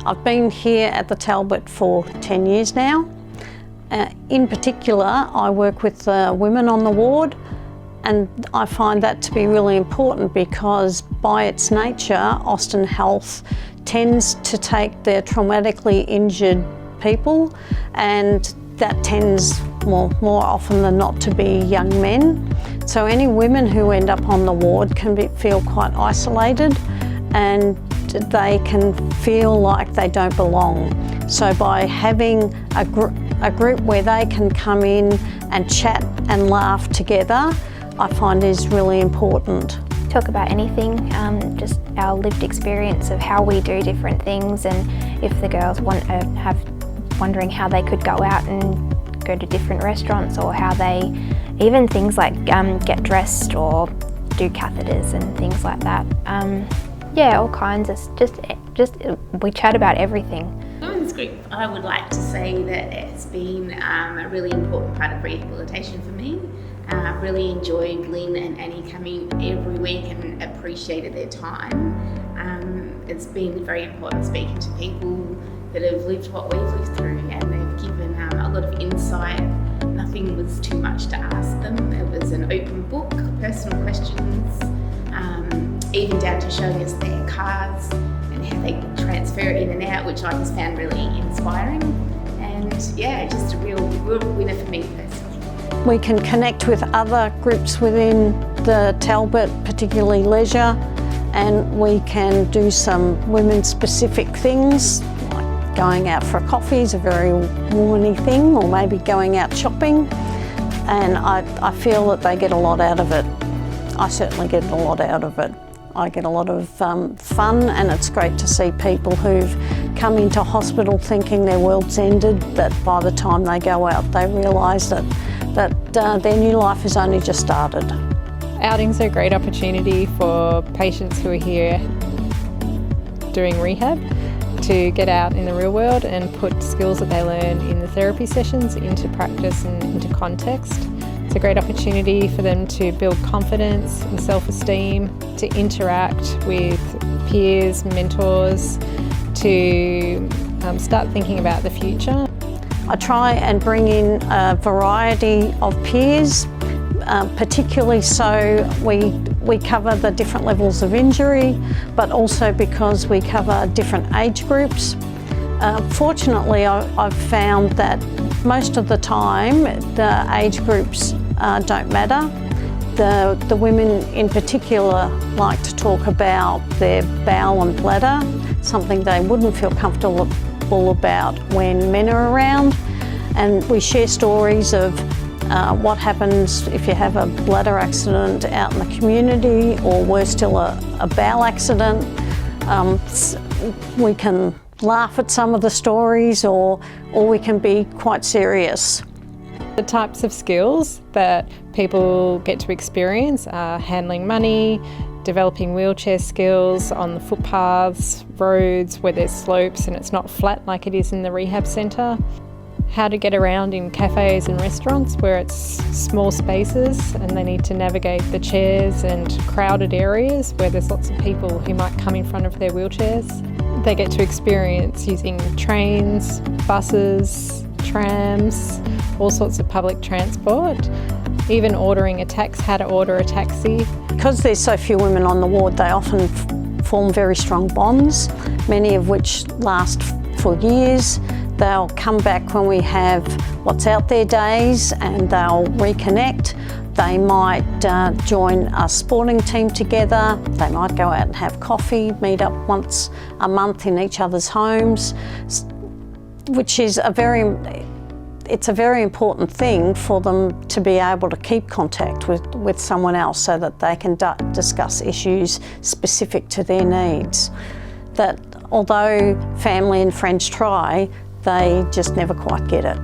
I've been here at the Talbot for 10 years now. In particular, I work with women on the ward, and I find that to be really important because by its nature, Austin Health tends to take their traumatically injured people, and that tends more often than not to be young men. So any women who end up on the ward can feel quite isolated, and they can feel like they don't belong. So by having a group where they can come in and chat and laugh together, I find is really important. Talk about anything, just our lived experience of how we do different things, and if the girls wondering how they could go out and go to different restaurants, or how they, even things like get dressed or do catheters and things like that. Yeah, all kinds of, just we chat about everything. Women's group, I would like to say that it's been a really important part of rehabilitation for me. I've really enjoyed Lynne and Annie coming every week and appreciated their time. It's been very important speaking to people that have lived what we've lived through, and they've given a lot of insight. Nothing was too much to ask them. It was an open book, personal questions, even down to showing us their cards and how they transfer it in and out, which I just found really inspiring. And yeah, just a real winner for me personally. We can connect with other groups within the Talbot, particularly leisure, and we can do some women-specific things, like going out for a coffee is a very womanly thing, or maybe going out shopping, and I feel that they get a lot out of it. I certainly get a lot out of it. I get a lot of fun, and it's great to see people who've come into hospital thinking their world's ended, that by the time they go out they realise that their new life has only just started. Outings are a great opportunity for patients who are here doing rehab to get out in the real world and put skills that they learn in the therapy sessions into practice and into context. It's a great opportunity for them to build confidence and self-esteem, to interact with peers, mentors, to start thinking about the future. I try and bring in a variety of peers, particularly so we cover the different levels of injury, but also because we cover different age groups. Fortunately, I've found that most of the time the age groups don't matter. The women in particular like to talk about their bowel and bladder, something they wouldn't feel comfortable about when men are around, and we share stories of what happens if you have a bladder accident out in the community, or worse still, a bowel accident. We can laugh at some of the stories, or we can be quite serious. The types of skills that people get to experience are handling money, developing wheelchair skills on the footpaths, roads where there's slopes and it's not flat like it is in the rehab centre, how to get around in cafes and restaurants where it's small spaces and they need to navigate the chairs, and crowded areas where there's lots of people who might come in front of their wheelchairs. They get to experience using trains, buses, trams, all sorts of public transport, even ordering a taxi, how to order a taxi. Because there's so few women on the ward, they often form very strong bonds, many of which last for years. They'll come back when we have What's Out There days, and they'll reconnect. They might join a sporting team together. They might go out and have coffee, meet up once a month in each other's homes, which is it's a very important thing for them to be able to keep contact with someone else, so that they can discuss issues specific to their needs. That although family and friends try, they just never quite get it.